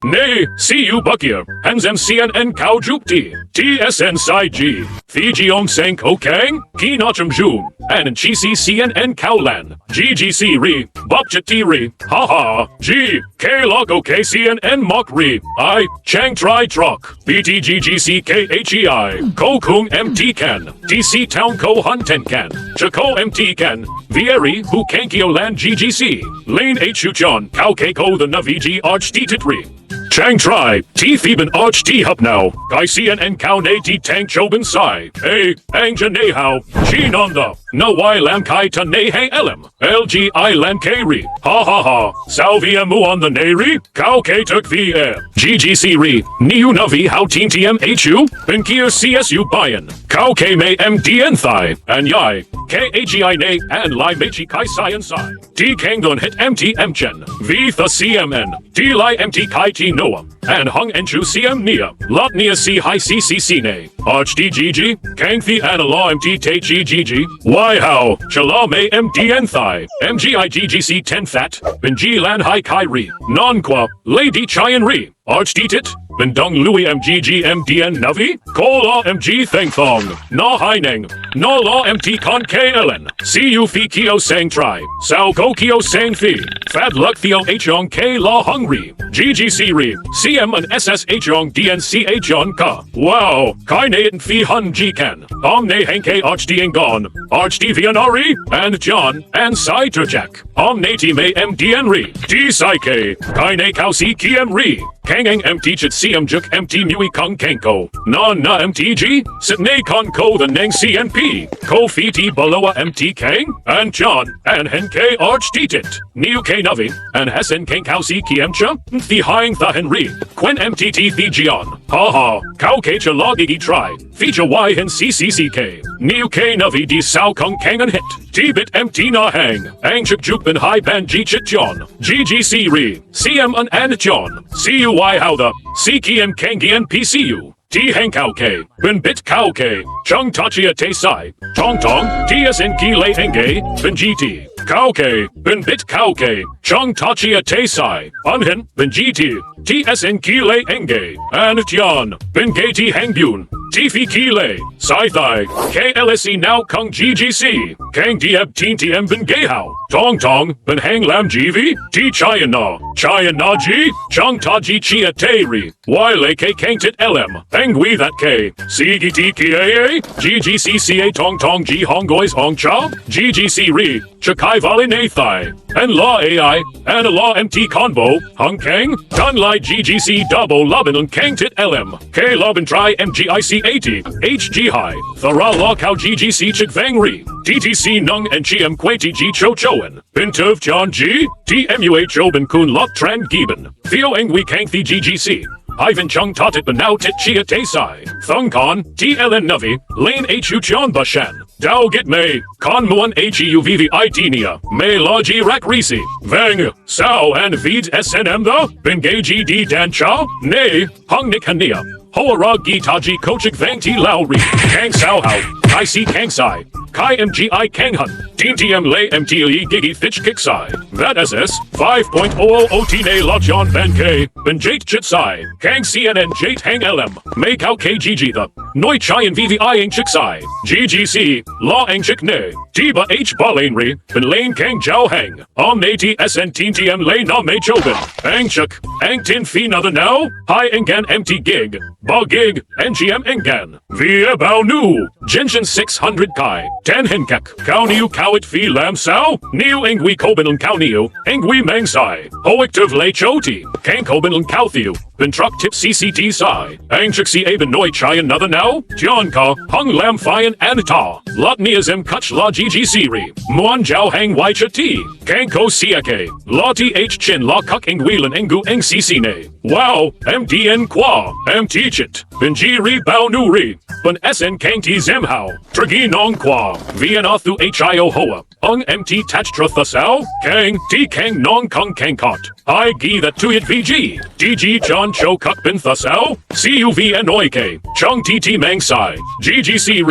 Nay, see you Buckier, Hans MCNN Cow Jup T, TSN Side G, Fiji Ong Sang Kokang, Kinachum Jun, and Chisi CNN Cowlan, GGC Re, Bopchat Re, Haha, G, K Logo KCNN Mok Re, I, Chang Tri Truck, BTGGC KHEI, Kokung MT Can, DC Town Ko Hunten Can, Chako MT Can, Vieri, Hu Kankio Land GGC, Lane H Uchon, Kau Keiko the Naviji Arch Titri. Chang Tri, T Theben Arch T Hub now, Kai CNN Kau Ne T Tang Choben Sai, A, Angja Nehao, Chin on the, No Y Lam Kai Ta Nehe Elem, LG I Lam Kari, Ha Ha Ha, Salvia Mu on the Neri, Kau K Tuk V Air, GGC Re, Niu Navi How Teen TM HU, Benkier CSU Bayan, Kau K May MDN Thai, and Yai, KAGI Ne, and Lai Mechi Kai Science Sai, T Kangon Hit MT Mchen, V The CMN, T Lai MT Kai T Noah, and Hung Enchu CM Nia, Lot Nia C High CCC Ne, Arch DGG, Kang The Anala MT Te GGG, Y How, Chala May MDN Thai, MGI GGC 10 Fat, Benji Lan Hai Kai Re, Non Qua, Lady Chayan Re, Arch Tit, Bendong Louis MGG MDN Navi, Kola MG Thang Thong, Na Hai Neng, Na La MT Con KLN, CU Fi Kio Sang Tri, Sao Ko Kio Sang Fi, Fad Luck Theo Hong K La Hungry, GGC Re, CM and SSH Hong DNC Hong Ka, Wow, Kai Ne and Fi Hun G Can, Omne Henke Arch Dien Gon, Arch Vianari, and John, and Sai Turjak, Omne T May MDN Re, T Psyche, Kai Ne Kau Si Kiem Re, Kangeng MT Chit CM Juk MT Mui Kong Kenko, Na Na MTG, Sitne Kon Ko the Neng CNP, Ko Fi T Baloa MT Kang, and John, and Henke Arch Titit, Niu K Navi, and Hessen Kang Kau Si Kiemcha, The Hying The Henry, Quen MTT Fijion, Ha Ha, Kau Kecha Logigi Try, Feature Y Hen CCCK, Niu K Navi Di Sao Kong Kang and Hit, T-Bit MT Na Hang, Angchuk Jukban High Band G Chit John, GGC Re, CM and John, CUY How the, CKM Kangi and PCU. T Hang Kau K, Ben Bit Kau K, Chung Tachia Te Sai, Tong Tong, TSN Ki Lei Henge, Ben GT, Kau K, Ben Bit Kau K, Chung Tachia Te Sai, Unhin, Ben GT, TSN Ki Lei Henge, and Tian, Ben Gati Hang Bun, Tifi Ki Lei, Sai Thai, KLSE Now Kung GGC, Kang Diab Teen TM Ben Gay Hao, Tong Tong, Ben Hang Lam GV, T Chayan Na G, Chung Taji Chia Teri, Wile K Kang Tit LM, Angui that K, CGT KAA, GGCCA Tong Tong G Hongois Hong Cha, GGC Re, Chakai Vale Nathai, and Law AI, and a Law MT Convo, Hung Kang, Dun Lai GGC Double Lobin and Kang Tit LM, K Lobin Tri MGIC 80, HG High, Thara Law Cow GGC Chik Vang Re, TTC Nung and Chiam Quati G Cho Choen, Bintov John G, TMUH Oben Kun Lok Tran Gieben, Theo Engwi Kang The GGC. Ivan Chung Tatit Banau Tit Chia Te Sai, Thung Kon, TLN Navi, Lane H Uchon Bashan, Dao Git May, Kon Muan HEUVV Itinia, May Logi Rak Risi, Vang, Sao and Veeds SNM the, Bengay GD Dan Chow, Nay, Hung Nik Hania, Hoara Gitaji Kochik Vang Ti Lowry, Kang Sao Hao, Kai Si Kang Sai, Kai MGI Kang Hun, Teen TM Lay MTE Gigi Fitch Kick Sai, That SS, 5.00 OT La John Van K, Ben Jate Chit Sai, Kang CNN Jate Hang LM, Make Out KGG the, Noi Chai and VVI Ang Chik Sai, GGC, La Ang Chik Ne, Tiba H Balanri, Ben Lane Kang Jiao Hang, Omne T SN Teen TM Lay Na May Choben, Ang Chuk, Ang Tin Fi Nother Now, Hi Engan MT Gig, Ba Gig, NGM Engan, Via Bao Nu, Genshin 600 Kai, Ten Henkak, Kau Niu Kawit Fi Lam Sao, Niu Ingwi Koben and Kau Niu, Ingwi Mang Sai, Hoictiv Lei Choti, Kang Koben and Kau Thiu, Ben Truck Tip CCT Sai, Ang Chuk Si Aben Noi Chai Another Now, Jian Ka, Hung Lam Fian and Ta, Lot Niazem Kutch La GG Re, Muan Jiao Hang Wai Cha Ti, Kang Ko Siake, La TH Chin La Kuk Ingwilan Engu Eng CC Ne, Wow, MDN Qua, MT Chit, Ben G Re Bao Nu Re, Ben SN Kang Ti Zem Hao, Tragi Nong Qua, Vienna Thu HIO Hoa, Ung MT Tach Truth Thasao, Kang Ti Kang Nong Kung Kang Kot, I gi that tuyet VG, DG John Cho Kuk Bin Thusao, CUV and Oike, Chung TT Mang Sai, GGC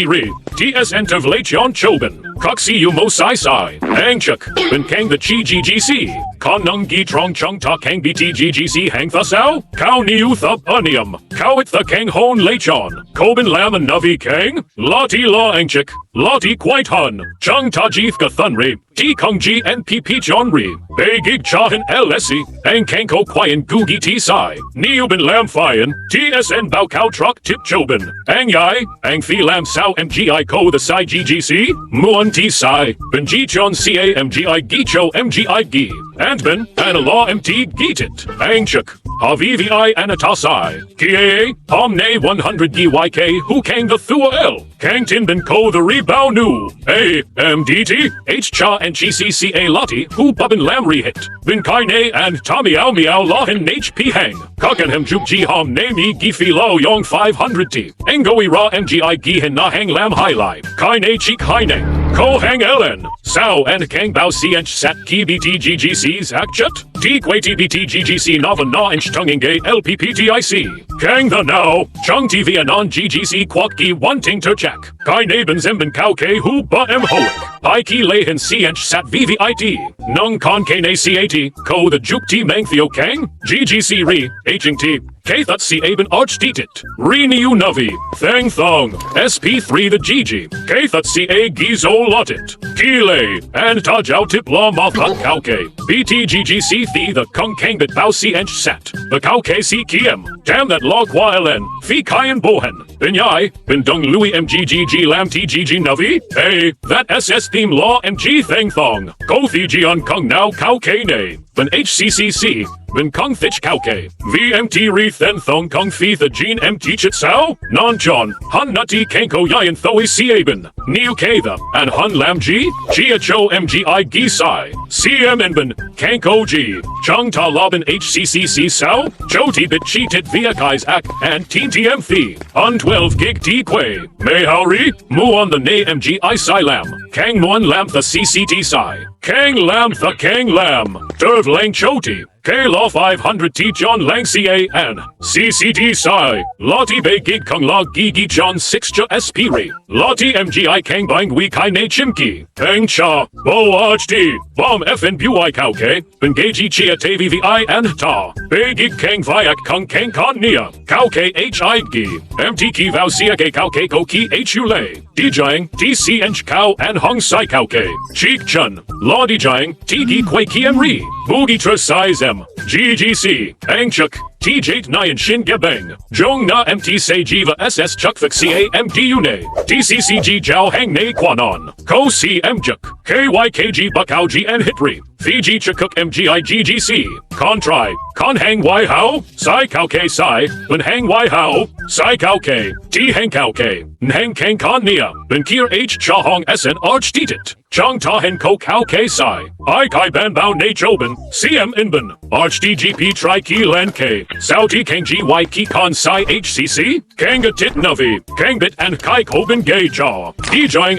Re, TS Enter Vlachon Chobin, Kuk CU Mo Sai Sai, Angchuk, Bin Kang the Chi GGC, Kon Nung Gi Trong Chung Ta Kang BT GGC Hang Thusao, Kau Niu Thup Unium, Kawit the Kang Hon Lachon, Kobin Lam and Navi Kang, Lottie Law Angchuk, Lottie Quite Hun, Chung Tajith Gathunri, T Kung G NPP John Ri, Bay Gig Chahan LSE, Ang Kanko Kwayan Googie T Sai, Neubin Lam Fian, TSN Bao Kao Truck Tip Chobin, Ang Yai, Ang Phi Lam Sao MGI Ko the Sai GGC, Muan T Sai, Ben G Chon CA MGI Gicho MGI Gi, Antman, Analaw MT Gitit, Angchuk, Havivi Anatasai, Kie, Pomne 100 GYK, Who Kang the Thua L, Kang Tin Ben Ko the Rebao Nu, A, MDT, H Cha and GCCA Lottie, Who Bubin Lam Rehit, Bin Kaine and Tommy Ao Miao Lahin HP Hang, Kakenham Juk Ji Hom Nami Gifi Lao Yong 500 T, Ngoi Ra MGI Gihin Na Hang Lam Highlight, Kaine Chik Haineng, Ko Hang Ellen, Sao and Kang Bao CH Sat Ki BT GGC's Akchat, T Kway TBT GGC Nava Na Inch Tunging Gay LPPTIC, Kang the Now, Chung TV Anon GGC Kwak Gi Wanting to Check, Kai Naben Zembin Kau K Hu Ba M Hoik, Ike Lehin CH Sat VVIT, Nung Kon Kane CAT, Ko the Juk T Mang Theo Kang, GGC Re, Hing T, Kathut C Aben Archdetit, Reniu Navi, Thang Thong, SP3 the GG, Kathut C A Gizo Lotit, Kile, and Tajau Tipla Mothat Kauke, BTGGC the Kung Kang Bit Bao CH Sat, the Kauke C Kiem, Damn that Log Wailen, Fi Kayan Bohen, Binyai, Bindung Louis MGGG Lam TGG Navi, A, that SS Theme Law MG Thang Thong, Ko Fiji on Kung Now Kauke Ne, Ben HCCC, Ben Kung Thich Kauke, VMT Re Then Thong Kung Fi the Gene MT Chit Sao, Non John, Han Nutty Kanko Yayan Thoi Siaben, Niu Katha, and Han Lam G, Chia Cho MGI Gisai, CM Enben, Kanko G, Chung Ta Laban HCCC Sao, Choti Bit Cheated Via Kai's Ak, and Teen TM Thi, On 12 Gig T Quay, Mei Hauri, Mu on the Na MGI Sai Lam, Kang Muan Lam the CCT Sai, Kang Lam the Kang Lam, Derv Lang Choti, K-Law 500 T John Lang CA and CCT Sai, Lottie Bay Gig Kung La Gigi John 6 Ja SP Re, Lottie MGI Kang Bang Wee Kai Ne Chimki, Kang Cha, Bo Arch T, Bom FN Bui Kauke, Bengaji Chia TVVI and Ta, Bay Gig Kang Viak Kung Kang Kon Nia, Kauke HI Gi, MT Ki Vau Siake Kauke Ko Ki HU Lei, Dijang, TC Ench Kau and Hong Sai Kauke, Cheek Chun, Law Dijang, Tigi Kway Kiem Re, Boogie Trus Size M, GGC, Angchuk, T-Jate Nyan Shin Gebeng, Jong Na MT Se Jiva SS Chukvik CA MT Une, TCCG Jiao Hang Ne Kwanon, Ko C Mjuk, KYKG Bukau G and Hitri, Fiji Chakuk MGI GGC, Kontrai, Kon Hang Wai Hao, Sai Kau K Sai, Ben Hang Wai Hao, Sai Kau K, T Hang Kau K, Nhang Kang Kon Nia, Ben Kier H Cha Hong SN Archdetit, Chong Ta Hen Ko Kau K Sai, I Kai Ban Bao Ne Choben, CM Inben, ArchDGP Tri Ki Lan K, Sao T Kang GY Ki Kon Sai HCC, Kanga Tit Navi, Kangbit and Kai Koben Gay Jaw, DJing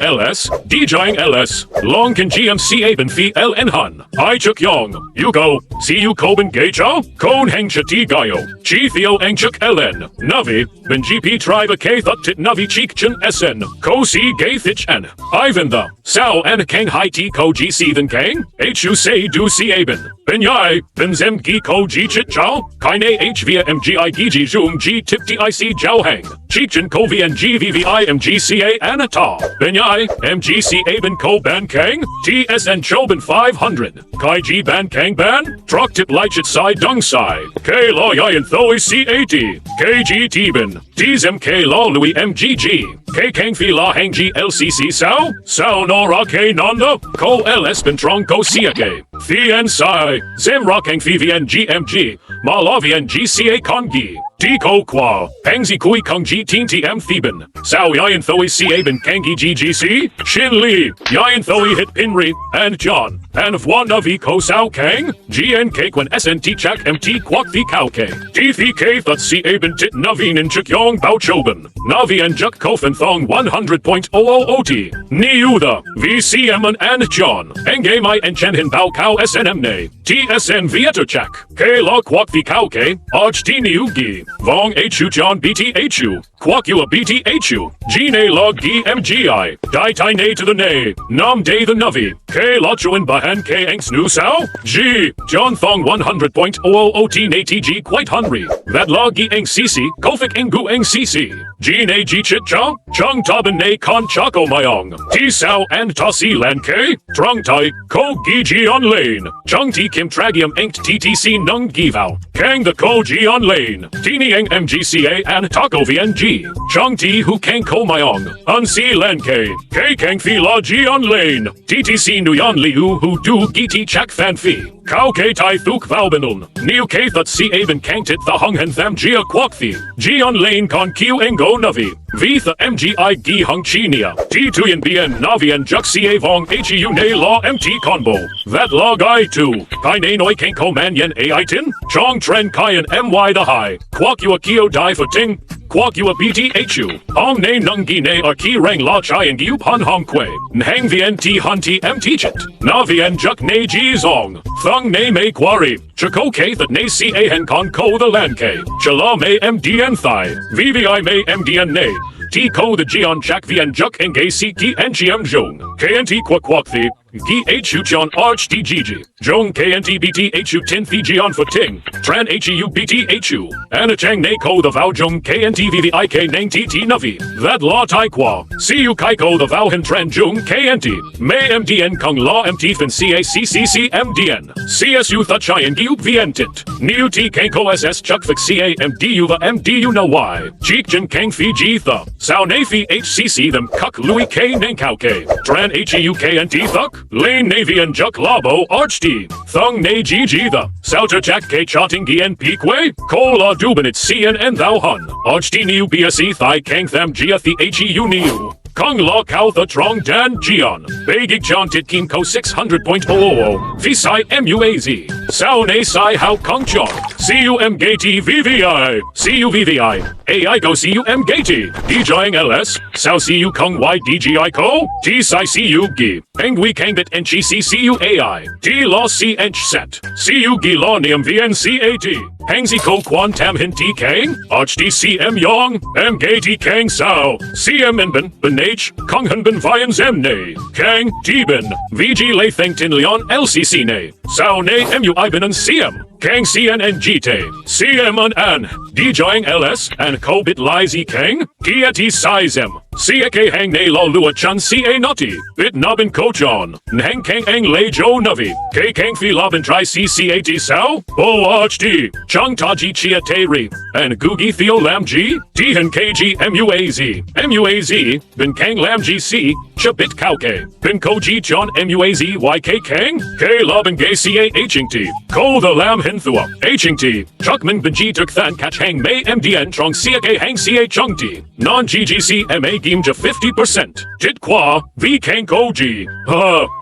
LS, Long Kan GMC Aben Fi LN Hun, I Chuk Yong, Yuko, CU Koben Gay Jaw, Kon Heng Chati Gayo, Chi Theo Angchuk LN, Navi, Ben GP Tribe K Thut Tit Navi Cheek Chin SN, Ko Si Gay Thich N, Ivan the, Sao and Kang Hai T Ko GC Then Kang, HU Say Du Si Aben, Ben Yai, Ben Zem Gi Ko G Chit Chao, Kaine H via MGI Gigi Zoom G Tip TIC Jiao Hang, Cheechin Ko VN GVVI MGCA Anata, Ben Yai, MGC Aben Ko Ban Kang, TSN Choben 500, Kai G Ban Kang Ban, Truck Tip Lichit Sai Dung Sai, K Law Yayan Thoi C80, KG Teben, Tzem K Law Louis MGG, K Kang Fi La Hang G LCC Sao, Sao Nora K Nanda, Ko LS Ben Trong Ko Siake, Thien Sai, Zem Rockang Fi VN GMG, Malavian GCA Kongi, Diko Kwa, Pangzi Kui Kung G Teen TM Theben, Sao Yayan Thoi C Aben Kangi GGC, Shin Lee, Yayan Thoi Hit Pinri, and John, and Fwana V Ko Sao Kang, GN Cake when SNT Chak MT Kwak V Kauke, TVK Thut C Aben Tit Navin in Chuk Yong Bao Choben, Navi and Juk Kofen Thoi thong 100.000ot. Niu the VCM and John. Engay my enchen hin bao cow SNM ne. TSN Vietachak. K la quak the cow K. Arch T Niugi. Vong HU John BTHU. Quak you a BTHU. Gene log DMGI. Dai tai ne to the ne. Nam day the Navi. K la chuan bahan K anks nu sao. G. John thong 100.000ot na TG quite hungry. That log gi ang CC. Kofik ingu ang CC. Gene G chit cha. Chung taben ne con chaco mayong. T sao and Tossi lan K. Trung tai. Ko gi ji on lane. Chung T Kim tragium inked TTC nung givao. Kang the ko ji on lane. Tini ang MGCA and Taco VNG. Chung T who kang ko mayong. Un si lan K. K kang fi la ji on lane. TTC nuyan liu who do giti chak fan fi. Kau ke tai thuk valbenun. Niu ke that si aben kanktit the hung hen tham gia quok thi. Ji on lane con q engo navi. V the MGI gi hung chinia. T tuyen bien navi and juk si avong HEU ne law MT combo. That log I2. Kai ne noi kanko man yen AI tin. Chong tren kai and MY the high. Quok you a kio die for ting. Quok you a BTHU. Hong ne nungi ne a ki rang la chai and giu pun hong kwe. Nhang vien ti hunti MT chit. Na vien juk ne ji zong. Thung ne me quarry. Chako ke that ne si a hen con ko the lan ke. Chala me MDN thigh. VVI me MDN ne. T ko the Gion Jack Vien Juk and Gay Si Ki NGM Jung. KNT Quak Quak the. Gi HU John Arch DGG. Jong KNT BT HU Tin Fiji on for Ting. Tran HEU BT HU. Anna Chang Ne Ko the Vow Jong KNT VVIK Nang TT Navi. That Law Tai Kwa. CU Kaiko the Vow Hin Tran Jung KNT. May MDN Kung Law MT Fin CACCC MDN. CSU Thachai and Giu Vientit. Niu T Kanko SS Chuk Fik CA MDU the MDU Na Y. Cheek Jin Kang Fiji the. Sao Nafi HCC them Kuk Louis K Nankau K. Tran HEU KNT Thuk. Lane Navy and Juk Labo Arch D. Thung Ne GG the. Sauter Jack K Chatting Gien Peakway. Kola Dubinit CNN Thou Hun. Arch D Niu BSE Thai Kang Tham Gia the HEU Niu. Kung La Kau the Trong Dan Gion. Bagig John Titkin Ko 600.000. Visai MUAZ. Sao Ne Sai How Kung Chong. CUM Gati VVI. CU VVI. AI Go CUM Gati. DJing LS. Sao CU Kung Y DGI Ko. T Sai CU Gi. Engui Kangbit Enchi CU AI. T Law C Ench Set. CU Gi Law Nium VNCAT. Hangzi Ko Quan Tam Hin T Kang. Arch D CM Yong. M Gati Kang Sao. CM Inben. Benage. Kung Han Ben Vian Zem Ne. Kang. Tibin. VG Lay Theng Tin Leon LCC Ne. Sao Ne MU Iben and CM. Kang CNN GT. CM An. DJing LS. And Kobit Lizy Kang. Kiati Sizem. CK Hang Ne Lo Lua Chun CA Nutty. Bit Nubin Kochon. Nhang Kang Ang Lay Jo Navi. K Kang Fi Lobin Tri CCAT Sao. O Arch D. Chung Taji Chia Teri. And Googie Theo Lam G. Tihan KG MUAZ. MUAZ. Bin Kang Lam GC. Chabit Kauke. Bin Koji John MUAZ YK Kang. K Lobin Gay CA Hingti. Ko the Lam Hinthua. Hingti. Chukman Benji Tuk Than Catch Hang May MDN Trong CA Hang CA Chungti. Non GGC MA Gimja 50%. Tit Kwa. V Kang Koji.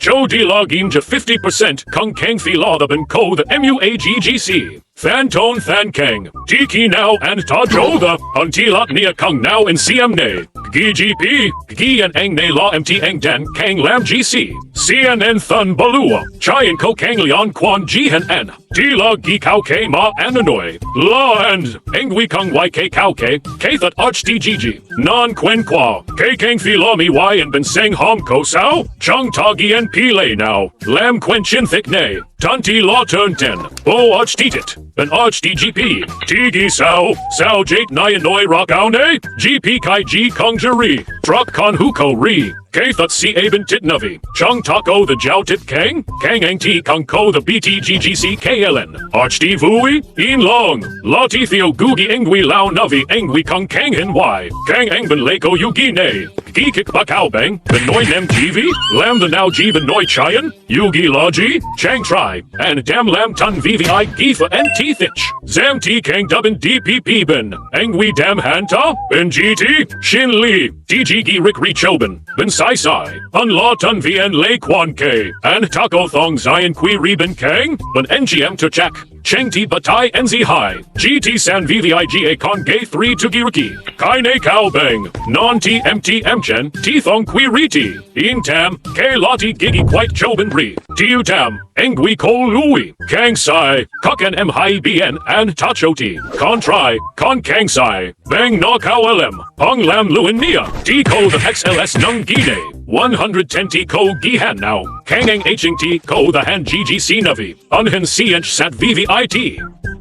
Cho Di La Gimja 50%. Kung Kang Fi La the Ben Ko the MUAGGC. Fantone Than Kang. Tiki Now and Ta Jo the. Untilat Nia Kung Now in CM Ne. GGP. Gi and Ang Ne La MT Ang Dan Kang Lam GC. CNN Thun Balua. Chai and Ko Kang Leon Quan Jihan N. Tila Gi Kau K Ma Ananoy. La and Engwi Kung YK Kau K. K That Arch DGG. Non Quen Qua. K Kang Fi La Mi Y and Ben Seng Hom Ko Sao. Chung Ta Gi and Pile Now. Lam Quen Chin Thick Ne. Tanti La Turn 10. Bo Arch Titit. Ben Arch DGP. Tigi Sao. Sao Jake Nyan Noi Rock Ne. GP Kai G Kung Jari. Truck Con Huko Ri. K Thut Si Aben Tit Navi. Chung Taco the Jiao Tit Kang. Kang Ang Ti Kung Ko the BTGGC KLN. Arch D Vui. In Long. La Ti Theo Googie Engwi Lao Navi Engwi Kung Kang Hin Y. Kang Ang Ben Lako Yugi Ne. Gi Kik Bakao Bang. Ben Noi Nem TV. Lam the Now Ji Ben Noi Chayan. Yugi La Ji. Chang Tri. And Dam Lam Tun VVI Gifa and T Thich. Zam T Kang Dubin DPP Ben. Engwi Dam Hanta. Ben GT. Shin Lee. DG Gi Rick Richoben. Ben Sai Sai. Un La Tun VN Lay Quan K. And Taco Thong Zion Kui Reben Kang. Ben NGM Tuchak. Cheng Ti Batai NZ High, GT San VVIGA Con Gay 3 Tugiruki, Kaine Kao Bang, Non T MT Mchen, T Thong Qui Riti, In Tam, K Lati Gigi Quite Choben Bri, Tiu Tam, Engui Ko Lui, Kang Sai, Koken M Hai Bien, and Tachoti, Con Tri, Con Kang Sai, Bang No Kao LM, Pong Lam Luin Nia, T Ko the XLS Nung Gine, 110 T Ko Gihan now, Kangeng Hing T Ko the Han GGC Navi, Unhen Siench Sat VVIT.